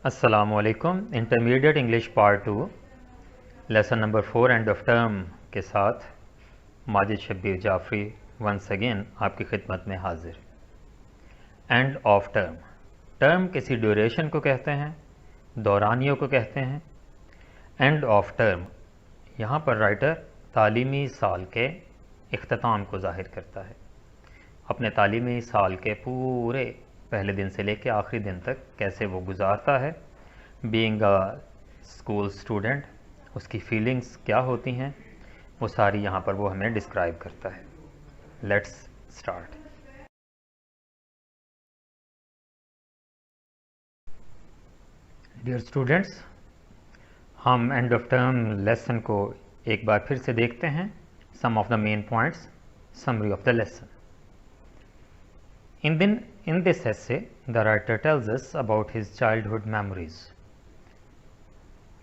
अस्सलामुअलैकुम। Intermediate English part 2 lesson number 4 and of term के साथ माजिद शब्बीर जाफरी वंस अगेन आपकी खिदमत में हाजिर। एंड ऑफ टर्म, टर्म किसी ड्यूरेशन को कहते हैं, दौरानियों को कहते हैं। एंड ऑफ टर्म यहाँ पर राइटर तालीमी साल के इख्तिताम को ज़ाहिर करता है। अपने तालीमी साल के पूरे पहले दिन से लेकर आखिरी दिन तक कैसे वो गुजारता है, बीइंग अ स्कूल स्टूडेंट, उसकी फीलिंग्स क्या होती हैं, वो सारी यहाँ पर वो हमें डिस्क्राइब करता है। Let's start. डियर स्टूडेंट्स, हम एंड ऑफ टर्म लेसन को एक बार फिर से देखते हैं। Some of the main points, summary of the lesson. In this essay, the writer tells us about his childhood memories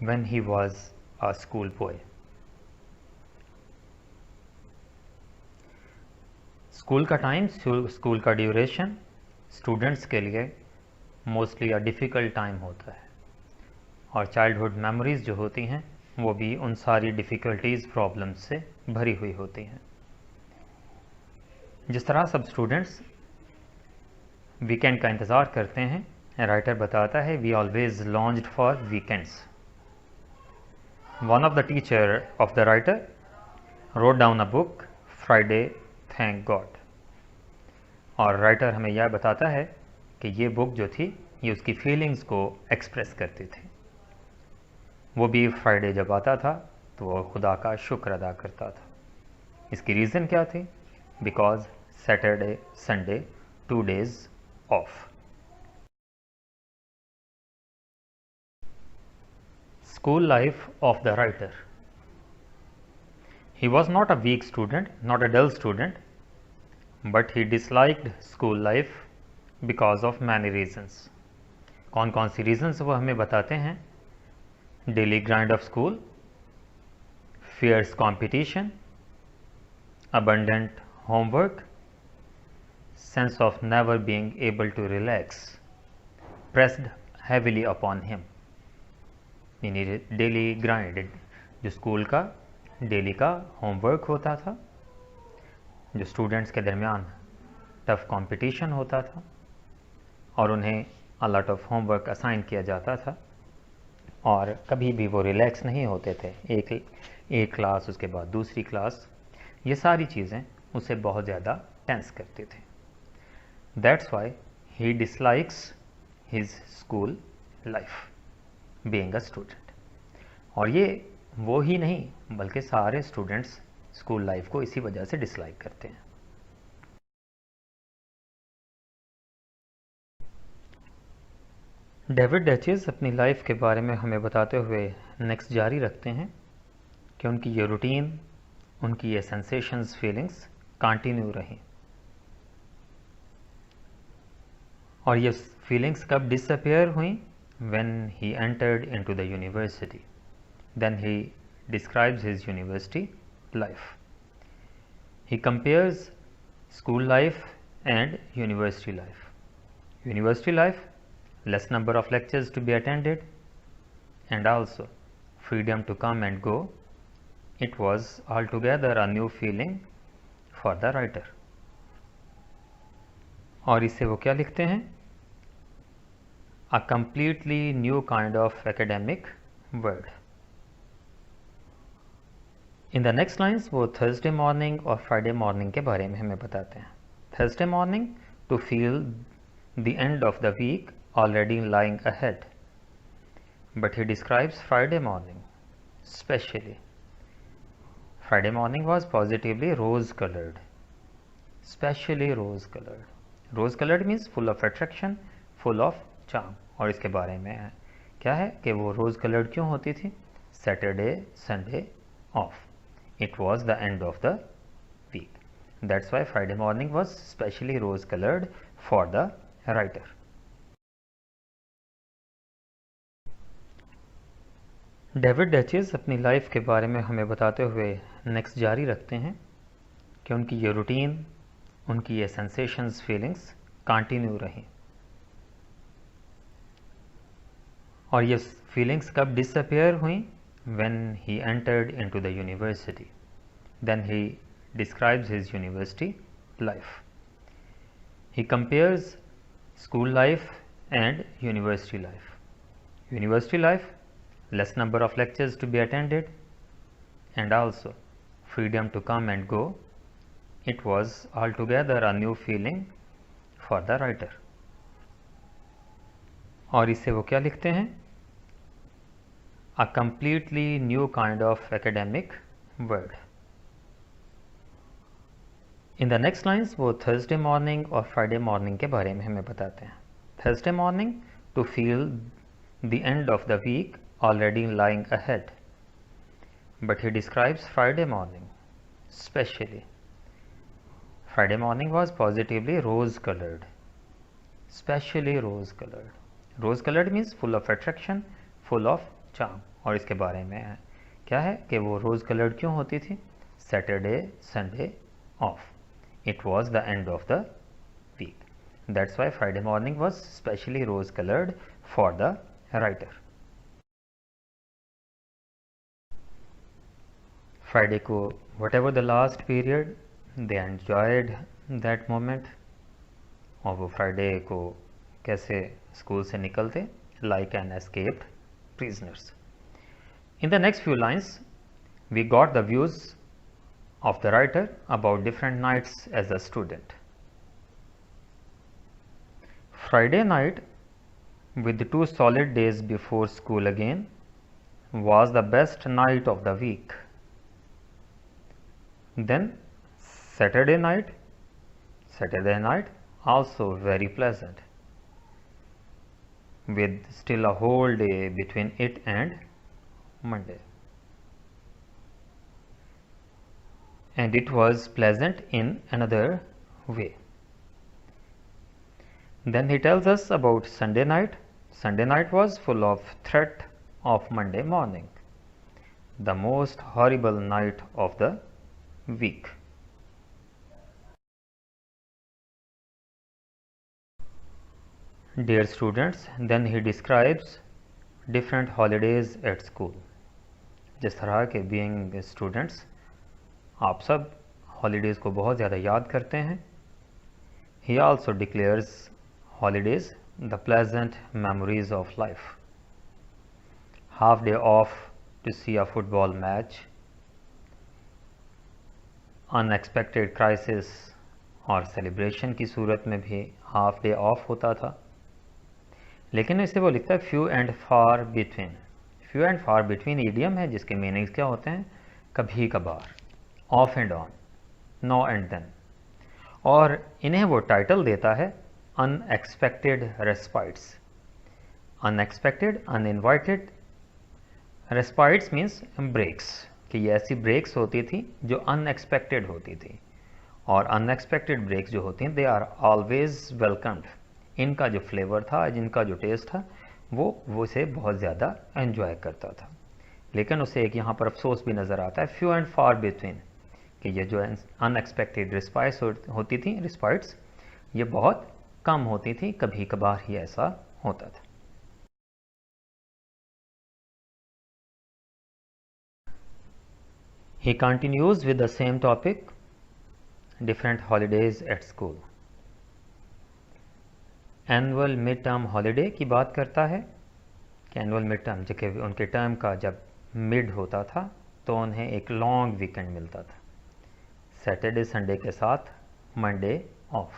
when he was a school boy. School का time, school का duration students के लिए mostly a difficult time होता है, और childhood memories जो होती हैं वो भी उन सारी डिफ़िकल्टीज़ प्रॉब्लम्स से भरी हुई होती हैं। जिस तरह सब स्टूडेंट्स वीकेंड का इंतज़ार करते हैं, राइटर बताता है we always longed for weekends. One of the teacher of the writer wrote down a book Friday thank God. और राइटर हमें यह बताता है कि ये बुक जो थी ये उसकी फीलिंग्स को एक्सप्रेस करती थी। वो भी फ्राइडे जब आता था तो वो खुदा का शुक्र अदा करता था। इसकी रीज़न क्या थी? Because Saturday Sunday 2 days off. School life of the writer. He was not a weak student, not a dull student, but he disliked school life because of many reasons. कौन कौन सी reasons वो हमें बताते हैं? Daily grind of school, fierce competition, abundant homework, sense of never being able to relax pressed heavily upon him. यानी daily grind, जो school का daily का होमवर्क होता था, जो स्टूडेंट्स के दरमियान टफ कंपटीशन होता था और उन्हें a lot of homework assign किया जाता था, और कभी भी वो रिलैक्स नहीं होते थे। एक क्लास, उसके बाद दूसरी क्लास, ये सारी चीज़ें उसे बहुत ज़्यादा टेंस करती थी। That's why he dislikes his school life, being a student. और ये वो ही नहीं बल्कि सारे स्टूडेंट्स स्कूल लाइफ को इसी वजह से डिसलाइक करते हैं। डेविड डचेस अपनी लाइफ के बारे में हमें बताते हुए नेक्स्ट जारी रखते हैं कि उनकी ये रूटीन, उनकी ये सेंसेशंस, फीलिंग्स कंटिन्यू रहीं। और ये फीलिंग्स कब डिसअपियर हुई? When he entered into the university, then he describes his university life. He compares school life and university life. University life, less number of lectures to be attended and also freedom to come and go. It was all together a new feeling for the writer. और इससे वो क्या लिखते हैं? A completely new kind of academic world. In the next lines वो Thursday morning और Friday morning के बारे में हमें बताते हैं। Thursday morning to feel the end of the week already lying ahead, but he describes Friday morning specially. Friday morning was positively rose colored, specially rose colored. Rose colored means full of attraction, full of charm. और इसके बारे में क्या है कि वो रोज़ coloured क्यों होती थी? Saturday Sunday off, it was the end of the week, that's why Friday morning was specially rose coloured for the writer. David Daiches अपनी लाइफ के बारे में हमें बताते हुए नेक्स्ट जारी रखते हैं कि उनकी ये रूटीन, उनकी ये सेंसेशंस, फीलिंग्स कंटिन्यू रहीं। और ये फीलिंग्स कब डिसअपियर हुई? when he entered into the university. Then he describes his university life. He compares school life and university life. University life, less number of lectures to be attended, and also freedom to come and go. It was altogether a new feeling for the writer. और इसे वो क्या लिखते हैं? A completely new kind of academic world. In the next lines वो Thursday morning और Friday morning के बारे में हमें बताते हैं. Thursday morning to feel the end of the week already lying ahead. But he describes Friday morning specially. Friday morning was positively rose colored. Specially rose colored. Rose colored means full of attraction, full of charm. और इसके बारे में क्या है कि वो रोज coloured क्यों होती थी? Saturday Sunday off. It was the end of the week. That's why Friday morning was specially rose coloured for the writer. Friday को whatever the last period they enjoyed that moment. और वो Friday को कैसे school से निकलते? Like an escaped prisoners. In the next few lines, we got the views of the writer about different nights as a student. Friday night, with the 2 solid days before school again, was the best night of the week. Then Saturday night also very pleasant, with still a whole day between it and Monday. And it was pleasant in another way. Then he tells us about Sunday night. Sunday night was full of threat of Monday morning, the most horrible night of the week. Dear students, then he describes different holidays at school. जिस तरह के being students आप सब holidays को बहुत ज़्यादा याद करते हैं. He also declares holidays the pleasant memories of life. Half day off to see a football match, unexpected crisis और सेलिब्रेशन की सूरत में भी हाफ डे ऑफ होता था. लेकिन इसे वो लिखता है few and far between. Few and far between idiom है जिसके मीनिंग्स क्या होते हैं? कभी कभार, off and on, now and then. और इन्हें वो टाइटल देता है unexpected respites. Unexpected, uninvited. Respites means breaks, कि ये ऐसी ब्रेक्स होती थी जो अनएक्सपेक्टेड होती थी. और अनएक्सपेक्टेड ब्रेक्स जो होती हैं दे आर ऑलवेज वेलकम्ड. इनका जो फ्लेवर था, जिनका जो टेस्ट था, वो उसे बहुत ज़्यादा एंजॉय करता था. लेकिन उसे एक यहाँ पर अफसोस भी नज़र आता है, फ्यू एंड फार बिटवीन, कि ये जो अनएक्सपेक्टेड रिस्पाइट्स होती थी, रिस्पाइट्स, ये बहुत कम होती थी, कभी कभार ही ऐसा होता था. He continues with the same topic, different holidays at school. Annual mid term holiday की बात करता है कि एनुअल मिड टर्म जबकि उनके टर्म का जब मिड होता था तो उन्हें एक लॉन्ग वीकेंड मिलता था, सैटरडे संडे के साथ मंडे ऑफ.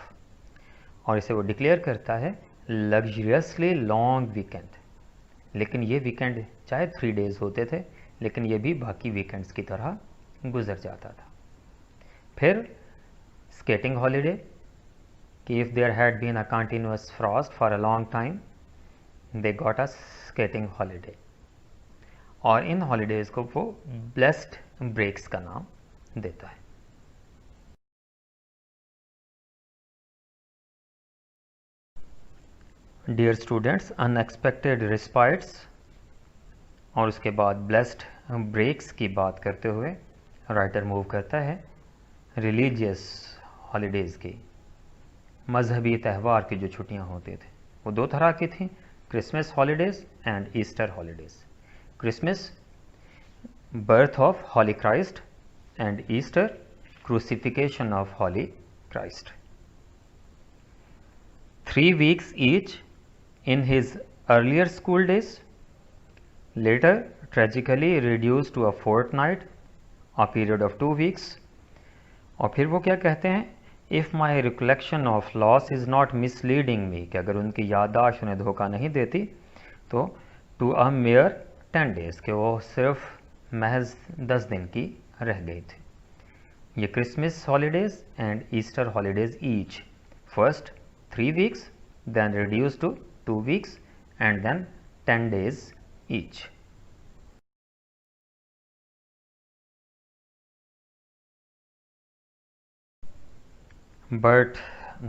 और इसे वो डिक्लेयर करता है लग्जरियसली लॉन्ग वीकेंड. लेकिन ये वीकेंड चाहे 3 डेज़ होते थे, लेकिन ये भी बाकी वीकेंड्स की तरह गुजर जाता था. फिर स्केटिंग हॉलीडे, कि if there had been a continuous frost for a long time, they got a skating holiday. और इन हॉलीडेज़ को वो ब्लेस्ड ब्रेक्स का नाम देता है. डियर स्टूडेंट्स, अनएक्सपेक्टेड रिस्पाइट्स और उसके बाद ब्लेस्ड ब्रेक्स की बात करते हुए राइटर मूव करता है रिलीजियस हॉलीडेज़ की. मजहबी त्यौहार की जो छुट्टियां होती थी वो 2 तरह की थी, Christmas holidays and Easter holidays. Christmas, birth of Holy Christ, and Easter, crucifixion of Holy Christ. 3 weeks each in his earlier school days, later tragically reduced to a fortnight, a period of 2 weeks. और फिर वो क्या कहते हैं, if my recollection of loss is not misleading me, कि अगर उनकी याददाश्त उन्हें धोखा नहीं देती तो टू अ मेयर 10 days, कि वो सिर्फ महज 10 दिन की रह गई थी. ये Christmas holidays and Easter holidays each, first 3 weeks, then reduced to 2 weeks, and then 10 days each. But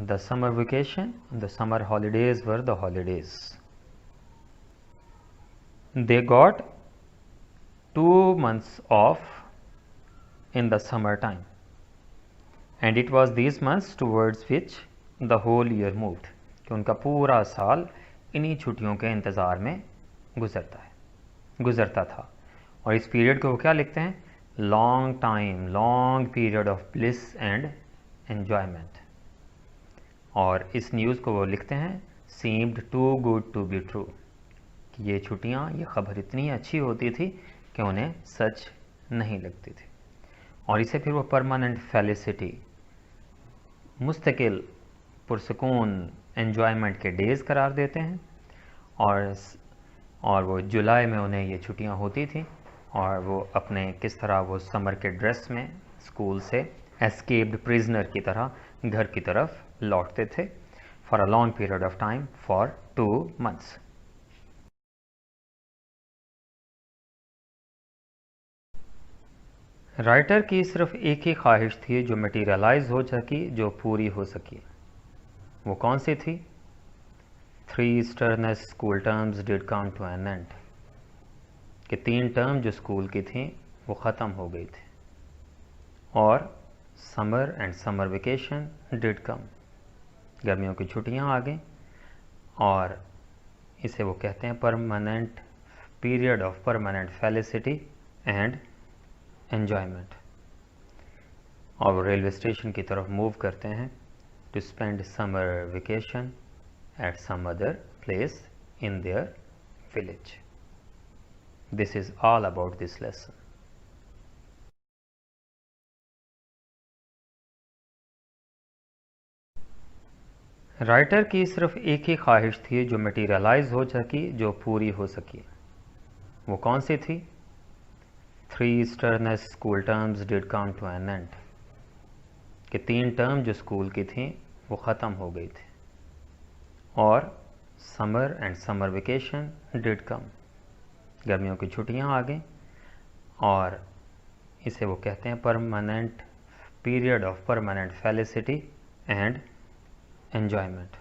the summer vacation, the summer holidays were the holidays. They got 2 months off in the summer time, and it was these months towards which the whole year moved. कि उनका पूरा साल इन्हीं छुट्टियों के इंतज़ार में गुज़रता था. और इस पीरियड को वो क्या लिखते हैं, long time, long period of bliss and enjoyment. और इस न्यूज़ को वो लिखते हैं, seemed too good to be true, कि ये छुट्टियाँ, ये खबर इतनी अच्छी होती थी कि उन्हें सच नहीं लगती थी. और इसे फिर वो परमानेंट फेलिसिटी, मुस्तकिल पुरसकून एन्जॉयमेंट के डेज़ करार देते हैं. और वो जुलाई में उन्हें ये छुट्टियाँ होती थी, और वो अपने किस तरह वो समर के ड्रेस में स्कूल से एस्केप्ड प्रिजनर की तरह घर की तरफ लौटते थे, for a long period of time, for 2 months. Writer की सिर्फ एक ही ख्वाहिश थी जो मटीरियलाइज हो सकी, जो पूरी हो सकी. वो कौन सी थी? 3 sternest school terms did come to an end, कि 3 टर्म जो स्कूल की थी वो ख़त्म हो गई थी. और summer and summer vacation did कम, गर्मियों की छुट्टियां आ गई. और इसे वो कहते हैं permanent period of permanent felicity and enjoyment. और वो रेलवे स्टेशन की तरफ मूव करते हैं to spend summer vacation at some other place in their village. This is all about this lesson. Writer की सिर्फ एक ही ख्वाहिश थी जो मटीरियलाइज हो सकी, जो पूरी हो सकी. वो कौन सी थी? 3 sternest school terms did come to an end, कि 3 टर्म जो स्कूल की थी वो ख़त्म हो गई थी. और summer and summer vacation did कम, गर्मियों की छुट्टियां आ गई. और इसे वो कहते हैं permanent period of permanent felicity and enjoyment.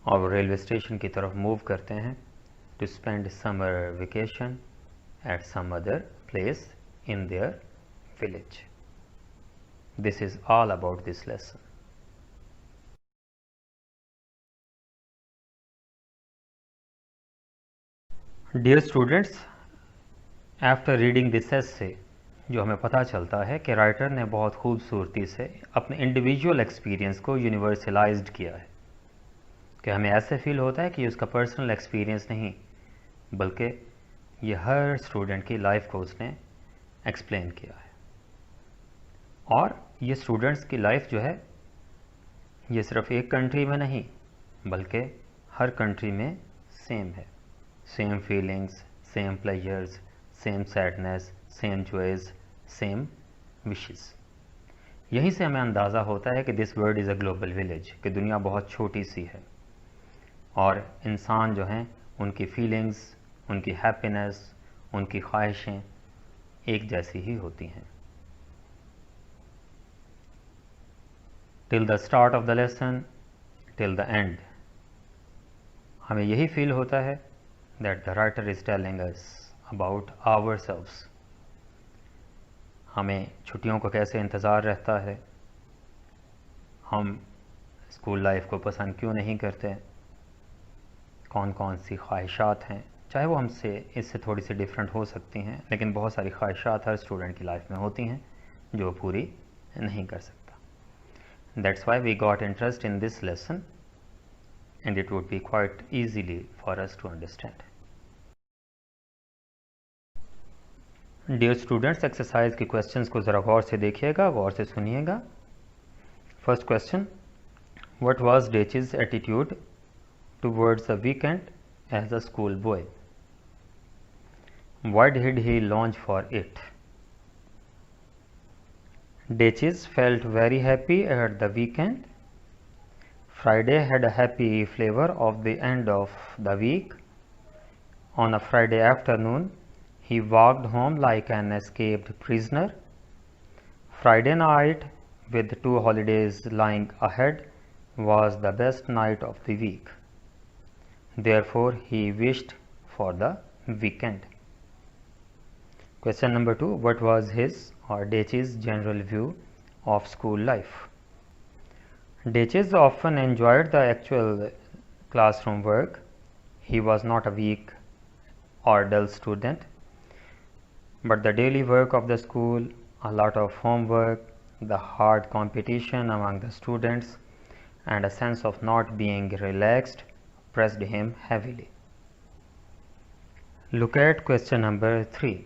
और रेलवे स्टेशन की तरफ मूव करते हैं to spend summer vacation at some other place in their village. This is all about this lesson. Dear students, after reading this essay, जो हमें पता चलता है कि राइटर ने बहुत खूबसूरती से अपने इंडिविजुअल एक्सपीरियंस को यूनिवर्सलाइज्ड किया है, कि हमें ऐसे फील होता है कि उसका पर्सनल एक्सपीरियंस नहीं, बल्कि ये हर स्टूडेंट की लाइफ को उसने एक्सप्लेन किया है. और ये स्टूडेंट्स की लाइफ जो है, ये सिर्फ एक कंट्री में नहीं, बल्कि हर कंट्री में सेम है. Same feelings, same pleasures, same sadness, same joys, same wishes. यहीं से हमें अंदाज़ा होता है कि this world is a global village, कि दुनिया बहुत छोटी सी है और इंसान जो हैं उनकी फीलिंग्स, उनकी हैप्पीनेस, उनकी ख्वाहिशें एक जैसी ही होती हैं. Till the start of the lesson, till the end, हमें यही फील होता है that the writer is telling us about ourselves. हमें छुट्टियों को कैसे इंतज़ार रहता है, हम स्कूल लाइफ को पसंद क्यों नहीं करते, कौन कौन सी ख्वाहिशात हैं, चाहे वो हमसे इससे थोड़ी सी डिफरेंट हो सकती हैं, लेकिन बहुत सारी ख्वाहिशात हर स्टूडेंट की लाइफ में होती हैं जो पूरी नहीं कर सकता. That's why we got interest in this lesson and it would be quite easily for us to understand. Dear students, exercise के questions को ज़रा गौर से देखिएगा, गौर से सुनिएगा. First question, what was Dech's attitude towards the weekend as a school boy? Why did he long for it? Dech's felt very happy at the weekend. Friday had a happy flavor of the end of the week. On a Friday afternoon, he walked home like an escaped prisoner. Friday night, with 2 holidays lying ahead, was the best night of the week. Therefore, he wished for the weekend. Question number 2. What was his or Dech's general view of school life? Dech's often enjoyed the actual classroom work. He was not a weak or dull student, but the daily work of the school, a lot of homework, the hard competition among the students, and a sense of not being relaxed pressed him heavily. Look at question number 3.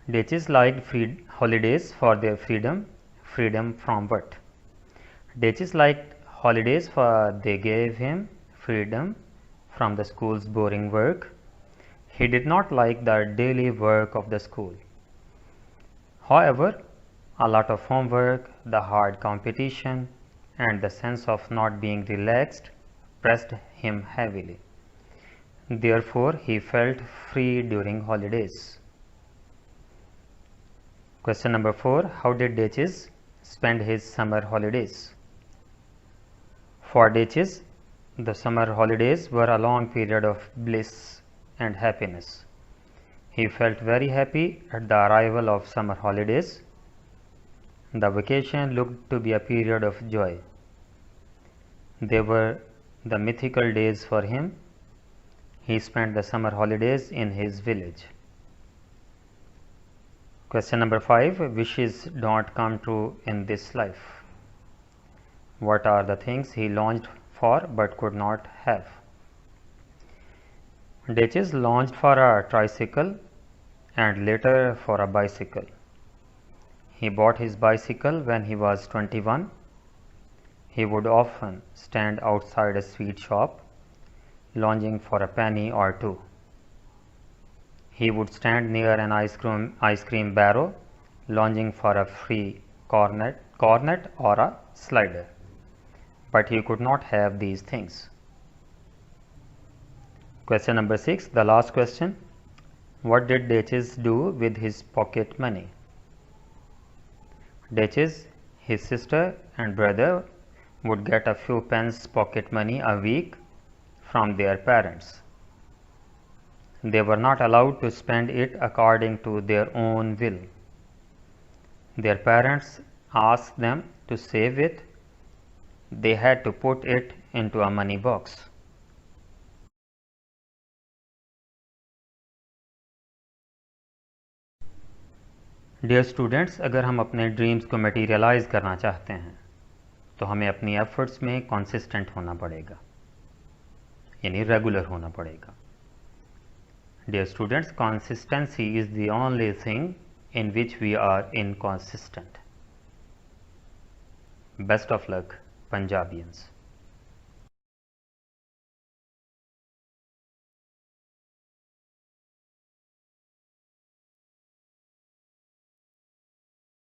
Dech's liked holidays for their freedom. Freedom from what? Dech's liked holidays for they gave him freedom from the school's boring work. He did not like the daily work of the school. However, a lot of homework, the hard competition, and the sense of not being relaxed pressed him heavily. Therefore, he felt free during holidays. Question number 4. How did Dech's spend his summer holidays? For Dech's, the summer holidays were a long period of bliss and happiness. He felt very happy at the arrival of summer holidays. The vacation looked to be a period of joy. They were the mythical days for him. He spent the summer holidays in his village. Question number 5. Wishes don't come true in this life. What are the things he longed for but could not have? Dech's longed for a tricycle and later for a bicycle. He bought his bicycle when he was 21. He would often stand outside a sweet shop, longing for a penny or two. He would stand near an ice cream barrel, longing for a free cornet or a slider. But he could not have these things. Question number 6, the last question. What did Dech's do with his pocket money? Dech's, his sister and brother would get a few pence pocket money a week from their parents. They were not allowed to spend it according to their own will. Their parents asked them to save it. They had to put it into a money box. Dear students, अगर हम अपने dreams को materialise करना चाहते हैं तो हमें अपनी एफर्ट्स में कंसिस्टेंट होना पड़ेगा, यानी रेगुलर होना पड़ेगा. Dear students, consistency is the only thing in which we are inconsistent. Best of luck, Punjabians.